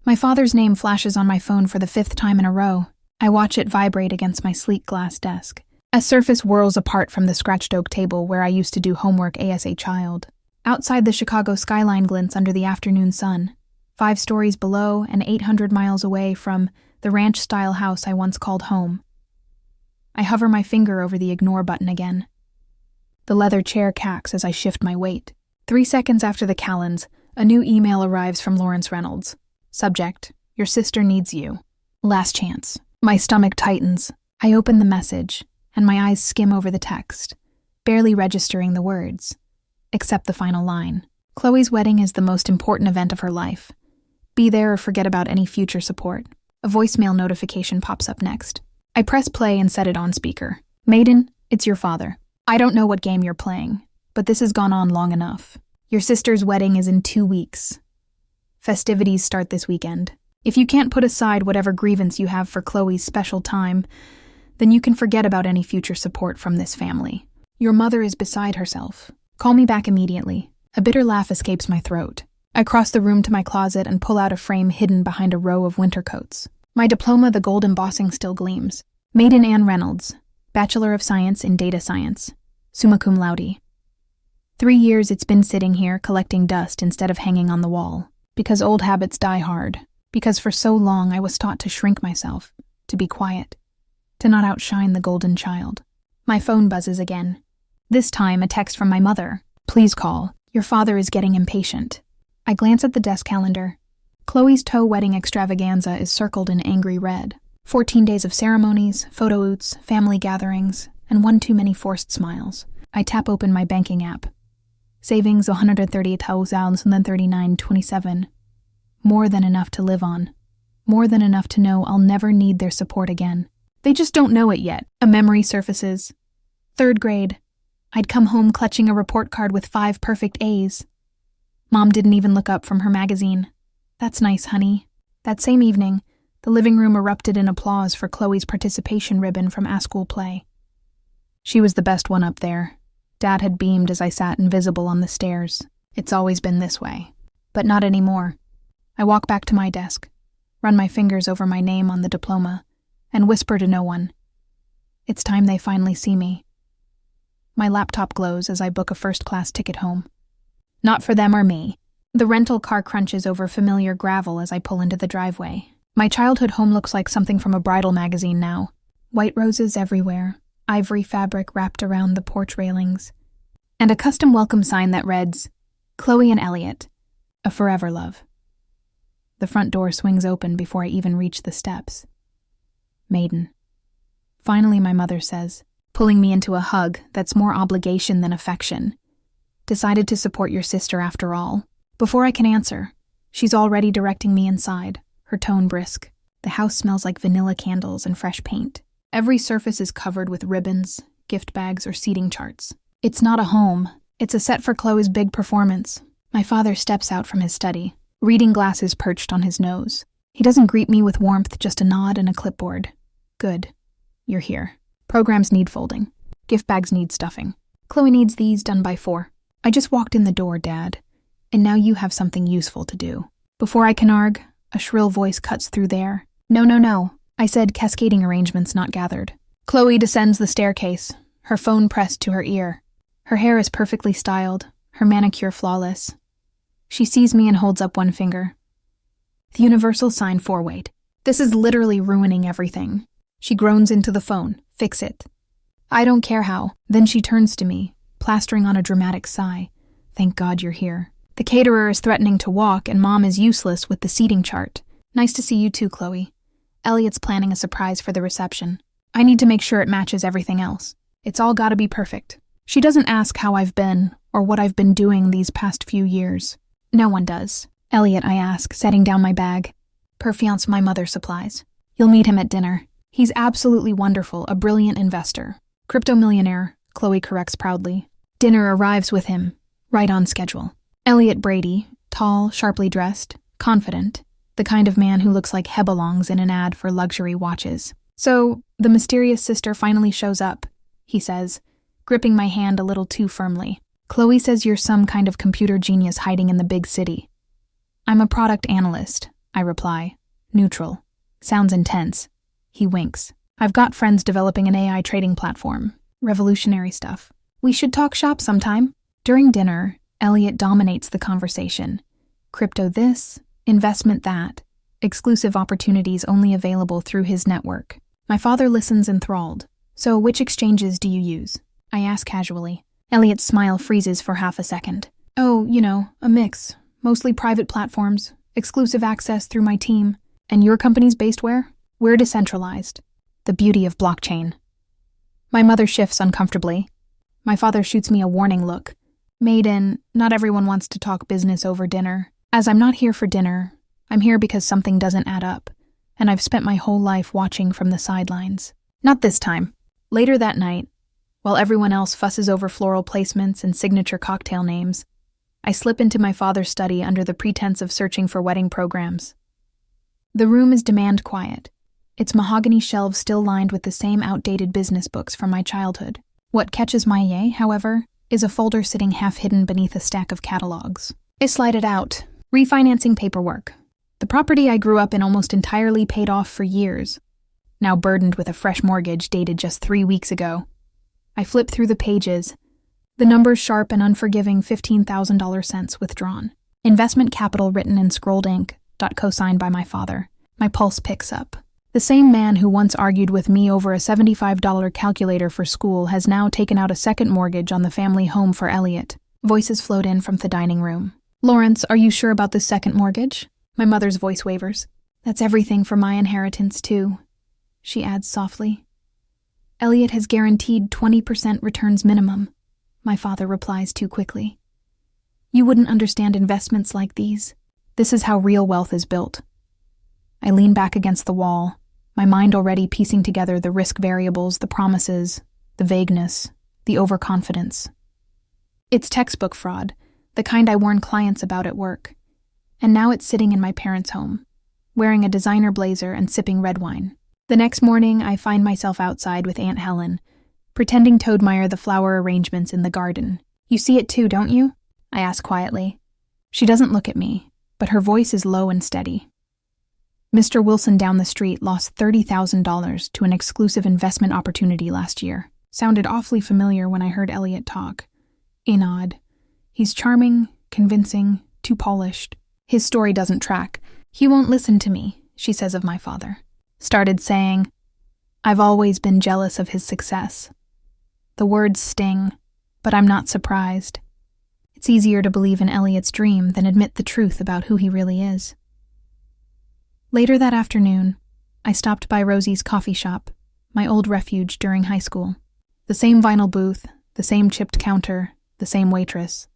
My father's name flashes on my phone for the 5th time in a row. I watch it vibrate against my sleek glass desk. A surface whirls apart from the scratched oak table where I used to do homework as a child. Outside, the Chicago skyline glints under the afternoon sun. 5 stories below and 800 miles away from the ranch-style house I once called home. I hover my finger over the ignore button again. The leather chair cacks as I shift my weight. 3 seconds after the Callens, a new email arrives from Lawrence Reynolds. Subject: Your sister needs you. Last chance. My stomach tightens. I open the message, and my eyes skim over the text, barely registering the words, except the final line. Chloe's wedding is the most important event of her life. Be there or forget about any future support. A voicemail notification pops up next. I press play and set it on speaker. Maiden, it's your father. I don't know what game you're playing, but this has gone on long enough. Your sister's wedding is in 2 weeks. Festivities start this weekend. If you can't put aside whatever grievance you have for Chloe's special time, then you can forget about any future support from this family. Your mother is beside herself. Call me back immediately. A bitter laugh escapes my throat. I cross the room to my closet and pull out a frame hidden behind a row of winter coats. My diploma, the gold embossing still gleams. Maiden Ann Reynolds, Bachelor of Science in Data Science, summa cum laude. 3 years it's been sitting here collecting dust instead of hanging on the wall. Because old habits die hard. Because for so long I was taught to shrink myself, to be quiet, to not outshine the golden child. My phone buzzes again. This time a text from my mother. Please call. Your father is getting impatient. I glance at the desk calendar. Chloe's toe wedding extravaganza is circled in angry red. 14 days of ceremonies, photo oots, family gatherings, and one too many forced smiles. I tap open my banking app. Savings $130,039.27. More than enough to live on. More than enough to know I'll never need their support again. They just don't know it yet. A memory surfaces. 3rd grade. I'd come home clutching a report card with 5 perfect A's. Mom didn't even look up from her magazine. That's nice, honey. That same evening, the living room erupted in applause for Chloe's participation ribbon from A-School play. She was the best one up there. Dad had beamed as I sat invisible on the stairs. It's always been this way. But not anymore. I walk back to my desk, run my fingers over my name on the diploma, and whisper to no one. It's time they finally see me. My laptop glows as I book a first-class ticket home. Not for them or me. The rental car crunches over familiar gravel as I pull into the driveway. My childhood home looks like something from a bridal magazine now. White roses everywhere, ivory fabric wrapped around the porch railings, and a custom welcome sign that reads, Chloe and Elliot, a forever love. The front door swings open before I even reach the steps. Maiden. Finally, my mother says, pulling me into a hug that's more obligation than affection. Decided to support your sister after all. Before I can answer, she's already directing me inside, her tone brisk. The house smells like vanilla candles and fresh paint. Every surface is covered with ribbons, gift bags, or seating charts. It's not a home. It's a set for Chloe's big performance. My father steps out from his study, reading glasses perched on his nose. He doesn't greet me with warmth, just a nod and a clipboard. Good. You're here. Programs need folding. Gift bags need stuffing. Chloe needs these done by 4. I just walked in the door, Dad, and now you have something useful to do. Before I can argue, a shrill voice cuts through there. No. I said cascading arrangements not gathered. Chloe descends the staircase, her phone pressed to her ear. Her hair is perfectly styled, her manicure flawless. She sees me and holds up one finger. The universal sign for wait. This is literally ruining everything. She groans into the phone. Fix it. I don't care how. Then she turns to me, plastering on a dramatic sigh. Thank God you're here. The caterer is threatening to walk, and Mom is useless with the seating chart. Nice to see you too, Chloe. Elliot's planning a surprise for the reception. I need to make sure it matches everything else. It's all gotta be perfect. She doesn't ask how I've been, or what I've been doing these past few years. No one does. Elliot, I ask, setting down my bag. Perfiance my mother supplies. You'll meet him at dinner. He's absolutely wonderful, a brilliant investor. Crypto millionaire, Chloe corrects proudly. Dinner arrives with him, right on schedule. Elliot Brady, tall, sharply dressed, confident, the kind of man who looks like Hebelongs in an ad for luxury watches. So, the mysterious sister finally shows up, he says, gripping my hand a little too firmly. Chloe says you're some kind of computer genius hiding in the big city. I'm a product analyst, I reply. Neutral. Sounds intense. He winks. I've got friends developing an AI trading platform. Revolutionary stuff. We should talk shop sometime. During dinner, Elliot dominates the conversation. Crypto this, investment that, exclusive opportunities only available through his network. My father listens enthralled. So which exchanges do you use? I ask casually. Elliot's smile freezes for half a second. Oh, a mix. Mostly private platforms, exclusive access through my team. And your company's based where? We're decentralized. The beauty of blockchain. My mother shifts uncomfortably. My father shoots me a warning look. Maiden, not everyone wants to talk business over dinner. As I'm not here for dinner, I'm here because something doesn't add up, and I've spent my whole life watching from the sidelines. Not this time. Later that night, while everyone else fusses over floral placements and signature cocktail names, I slip into my father's study under the pretense of searching for wedding programs. The room is demand quiet, its mahogany shelves still lined with the same outdated business books from my childhood. What catches my eye, however, is a folder sitting half-hidden beneath a stack of catalogs. I slide it out. Refinancing paperwork. The property I grew up in almost entirely paid off for years, now burdened with a fresh mortgage dated just 3 weeks ago. I flip through the pages, the numbers sharp and unforgiving $15,000 cents withdrawn. Investment capital written in scrolled ink, co-signed by my father. My pulse picks up. The same man who once argued with me over a $75 calculator for school has now taken out a second mortgage on the family home for Elliot. Voices float in from the dining room. Lawrence, are you sure about this second mortgage? My mother's voice wavers. That's everything for my inheritance, too. She adds softly. Elliot has guaranteed 20% returns minimum. My father replies too quickly. You wouldn't understand investments like these. This is how real wealth is built. I lean back against the wall, my mind already piecing together the risk variables, the promises, the vagueness, the overconfidence. It's textbook fraud, the kind I warn clients about at work. And now it's sitting in my parents' home, wearing a designer blazer and sipping red wine. The next morning, I find myself outside with Aunt Helen, pretending to admire the flower arrangements in the garden. You see it too, don't you? I ask quietly. She doesn't look at me, but her voice is low and steady. Mr. Wilson down the street lost $30,000 to an exclusive investment opportunity last year. Sounded awfully familiar when I heard Elliot talk. I nod. He's charming, convincing, too polished. His story doesn't track. He won't listen to me, she says of my father. Started saying, I've always been jealous of his success. The words sting, but I'm not surprised. It's easier to believe in Elliot's dream than admit the truth about who he really is. Later that afternoon, I stopped by Rosie's coffee shop, my old refuge during high school. The same vinyl booth, the same chipped counter, the same waitress.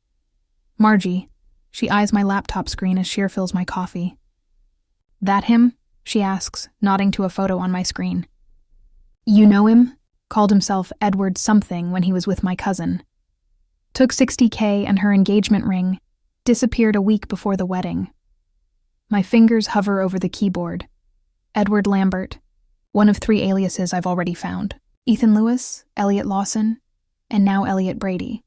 Margie, she eyes my laptop screen as she refills my coffee. That him? She asks, nodding to a photo on my screen. You know him? Called himself Edward something when he was with my cousin. Took $60K and her engagement ring, disappeared a week before the wedding. My fingers hover over the keyboard. Edward Lambert, one of 3 aliases I've already found. Ethan Lewis, Elliot Lawson, and now Elliot Brady.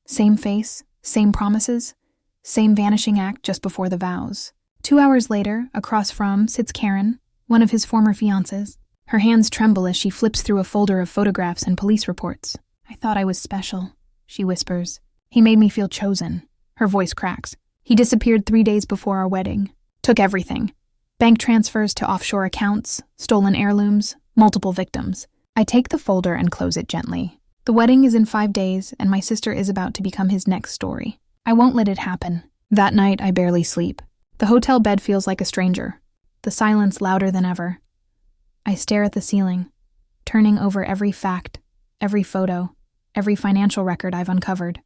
Same face, same promises, same vanishing act just before the vows. 2 hours later, across from, sits Karen, one of his former fiancés. Her hands tremble as she flips through a folder of photographs and police reports. I thought I was special, she whispers. He made me feel chosen. Her voice cracks. He disappeared 3 days before our wedding. Took everything. Bank transfers to offshore accounts, stolen heirlooms, multiple victims. I take the folder and close it gently. The wedding is in 5 days, and my sister is about to become his next story. I won't let it happen. That night, I barely sleep. The hotel bed feels like a stranger. The silence louder than ever. I stare at the ceiling, turning over every fact, every photo, every financial record I've uncovered.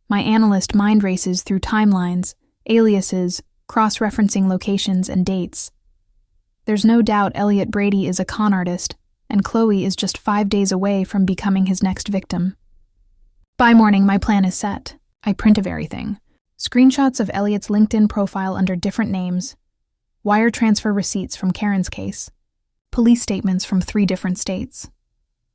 My analyst mind races through timelines, aliases, cross-referencing locations and dates. There's no doubt Elliot Brady is a con artist, and Chloe is just 5 days away from becoming his next victim. By morning, my plan is set. I print of everything. Screenshots of Elliot's LinkedIn profile under different names, wire transfer receipts from Karen's case, police statements from 3 different states,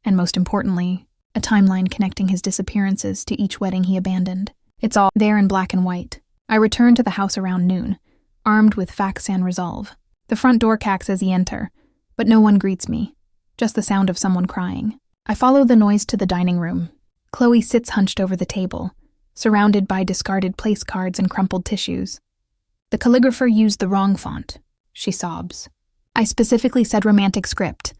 and most importantly, a timeline connecting his disappearances to each wedding he abandoned. It's all there in black and white. I return to the house around noon, armed with facts and resolve. The front door cacks as he enter, but no one greets me, just the sound of someone crying. I follow the noise to the dining room. Chloe sits hunched over the table, surrounded by discarded place cards and crumpled tissues. The calligrapher used the wrong font, she sobs. I specifically said romantic script,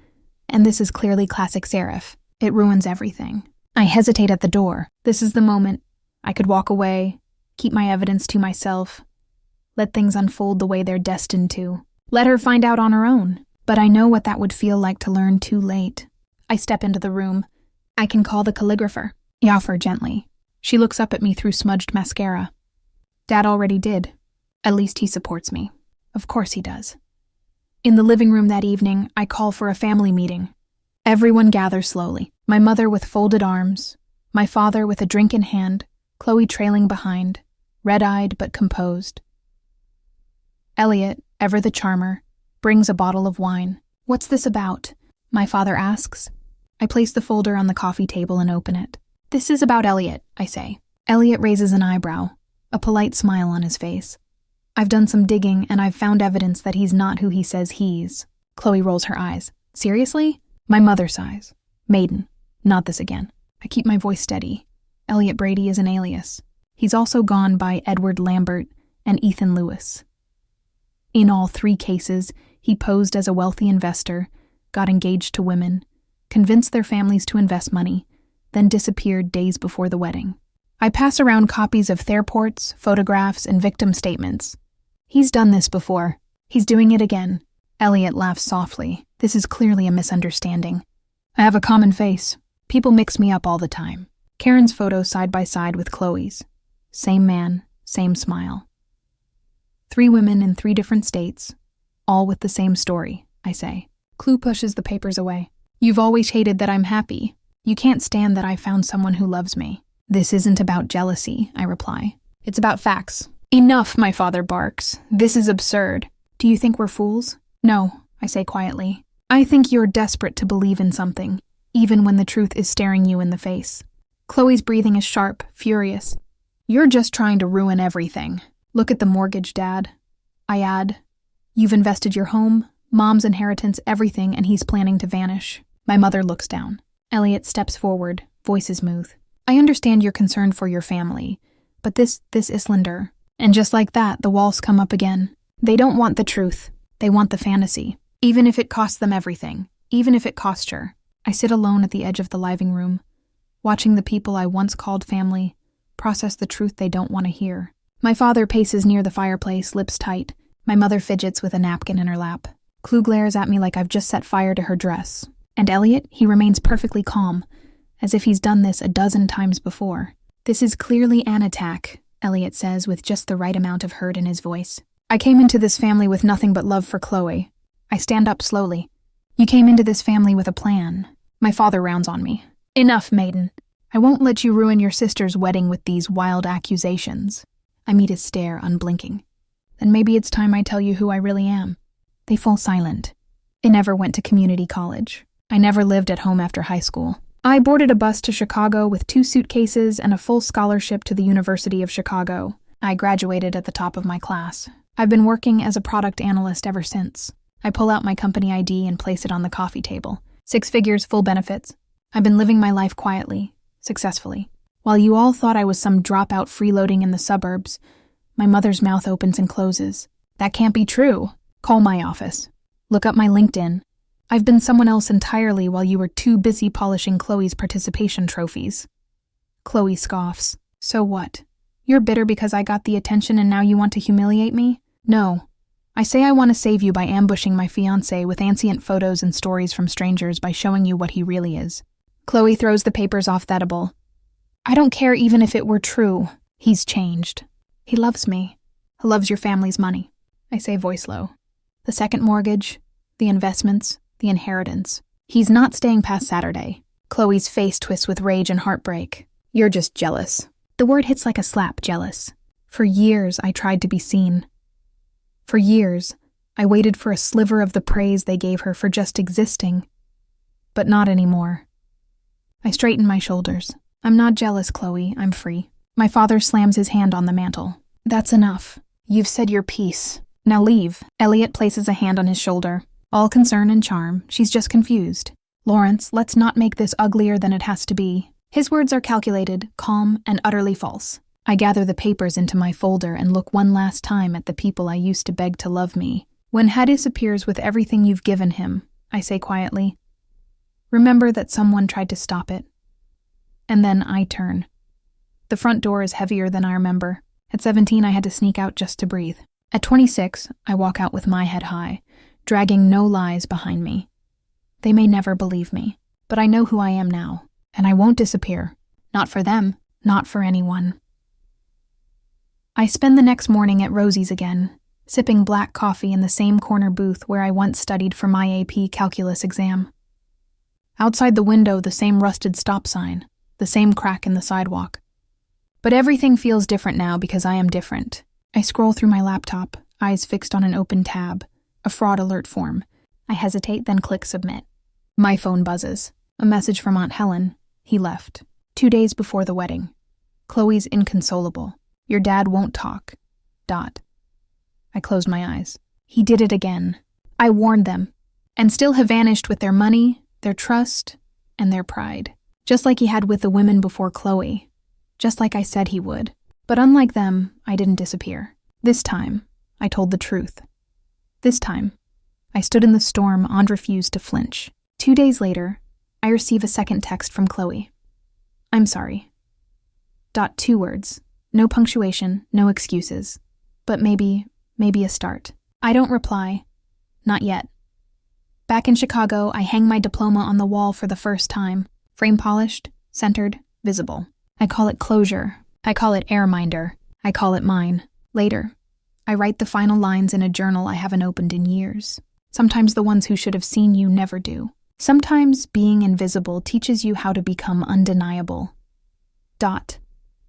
and this is clearly classic serif. It ruins everything. I hesitate at the door. This is the moment. I could walk away, keep my evidence to myself, let things unfold the way they're destined to. Let her find out on her own. But I know what that would feel like to learn too late. I step into the room. I can call the calligrapher. I offer gently. She looks up at me through smudged mascara. Dad already did. At least he supports me. Of course he does. In the living room that evening, I call for a family meeting. Everyone gathers slowly. My mother with folded arms, my father with a drink in hand, Chloe trailing behind, red-eyed but composed. Elliot, ever the charmer, brings a bottle of wine. What's this about? My father asks. I place the folder on the coffee table and open it. This is about Elliot, I say. Elliot raises an eyebrow, a polite smile on his face. I've done some digging and I've found evidence that he's not who he says he's. Chloe rolls her eyes. Seriously? My mother sighs. Maiden. Not this again. I keep my voice steady. Elliot Brady is an alias. He's also gone by Edward Lambert and Ethan Lewis. In all 3 cases, he posed as a wealthy investor, got engaged to women, convinced their families to invest money, then disappeared days before the wedding. I pass around copies of Therports, photographs, and victim statements. He's done this before. He's doing it again. Elliot laughs softly. This is clearly a misunderstanding. I have a common face. People mix me up all the time. Karen's photo side by side with Chloe's. Same man, same smile. 3 women in 3 different states, all with the same story, I say. Clue pushes the papers away. You've always hated that I'm happy. You can't stand that I found someone who loves me. This isn't about jealousy, I reply. It's about facts. Enough, my father barks. This is absurd. Do you think we're fools? No, I say quietly. I think you're desperate to believe in something, even when the truth is staring you in the face. Chloe's breathing is sharp, furious. You're just trying to ruin everything. Look at the mortgage, Dad. I add, you've invested your home, Mom's inheritance, everything, and he's planning to vanish. My mother looks down. Elliot steps forward, voice smooth. I understand you're concerned for your family, but this Islander. And just like that, the walls come up again. They don't want the truth. They want the fantasy. Even if it costs them everything. Even if it cost her. I sit alone at the edge of the living room, watching the people I once called family process the truth they don't want to hear. My father paces near the fireplace, lips tight. My mother fidgets with a napkin in her lap. Clue glares at me like I've just set fire to her dress. And Elliot, he remains perfectly calm, as if he's done this a dozen times before. This is clearly an attack, Elliot says with just the right amount of hurt in his voice. I came into this family with nothing but love for Chloe. I stand up slowly. You came into this family with a plan. My father rounds on me. Enough, maiden. I won't let you ruin your sister's wedding with these wild accusations. I meet his stare, unblinking. Then maybe it's time I tell you who I really am. They fall silent. I never went to community college. I never lived at home after high school. I boarded a bus to Chicago with 2 suitcases and a full scholarship to the University of Chicago. I graduated at the top of my class. I've been working as a product analyst ever since. I pull out my company ID and place it on the coffee table. 6 figures, full benefits. I've been living my life quietly, successfully. While you all thought I was some dropout freeloading in the suburbs, my mother's mouth opens and closes. That can't be true. Call my office. Look up my LinkedIn. I've been someone else entirely while you were too busy polishing Chloe's participation trophies. Chloe scoffs. So what? You're bitter because I got the attention and now you want to humiliate me? No. I say I want to save you by ambushing my fiancé with ancient photos and stories from strangers by showing you what he really is. Chloe throws the papers off that bowl. I don't care even if it were true. He's changed. He loves me. He loves your family's money. I say voice low. The second mortgage, the investments, the inheritance. He's not staying past Saturday. Chloe's face twists with rage and heartbreak. You're just jealous. The word hits like a slap, jealous. For years, I tried to be seen. For years, I waited for a sliver of the praise they gave her for just existing. But not anymore. I straighten my shoulders. I'm not jealous, Chloe. I'm free. My father slams his hand on the mantel. That's enough. You've said your piece. Now leave. Elliot places a hand on his shoulder. All concern and charm, she's just confused. Lawrence, let's not make this uglier than it has to be. His words are calculated, calm, and utterly false. I gather the papers into my folder and look one last time at the people I used to beg to love me. When Hadis appears with everything you've given him, I say quietly, remember that someone tried to stop it. And then I turn. The front door is heavier than I remember. At 17, I had to sneak out just to breathe. At 26, I walk out with my head high, dragging no lies behind me. They may never believe me, but I know who I am now, and I won't disappear. Not for them, not for anyone. I spend the next morning at Rosie's again, sipping black coffee in the same corner booth where I once studied for my AP calculus exam. Outside the window, the same rusted stop sign, the same crack in the sidewalk. But everything feels different now because I am different. I scroll through my laptop, eyes fixed on an open tab, a fraud alert form. I hesitate, then click submit. My phone buzzes. A message from Aunt Helen. He left. 2 days before the wedding. Chloe's inconsolable. Your dad won't talk. ... I closed my eyes. He did it again. I warned them, and still have vanished with their money, their trust, and their pride. Just like he had with the women before Chloe. Just like I said he would. But unlike them, I didn't disappear. This time, I told the truth. This time, I stood in the storm and refused to flinch. 2 days later, I receive a second text from Chloe. I'm sorry. 2 words. No punctuation, no excuses. But maybe a start. I don't reply. Not yet. Back in Chicago, I hang my diploma on the wall for the first time. Frame polished, centered, visible. I call it closure. I call it airminder. I call it mine. Later, I write the final lines in a journal I haven't opened in years. Sometimes the ones who should have seen you never do. Sometimes being invisible teaches you how to become undeniable.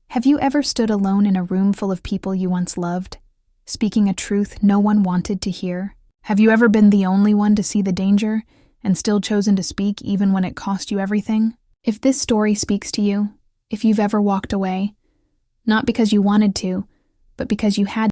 Have you ever stood alone in a room full of people you once loved, speaking a truth no one wanted to hear? Have you ever been the only one to see the danger and still chosen to speak even when it cost you everything? If this story speaks to you, if you've ever walked away, not because you wanted to, but because you had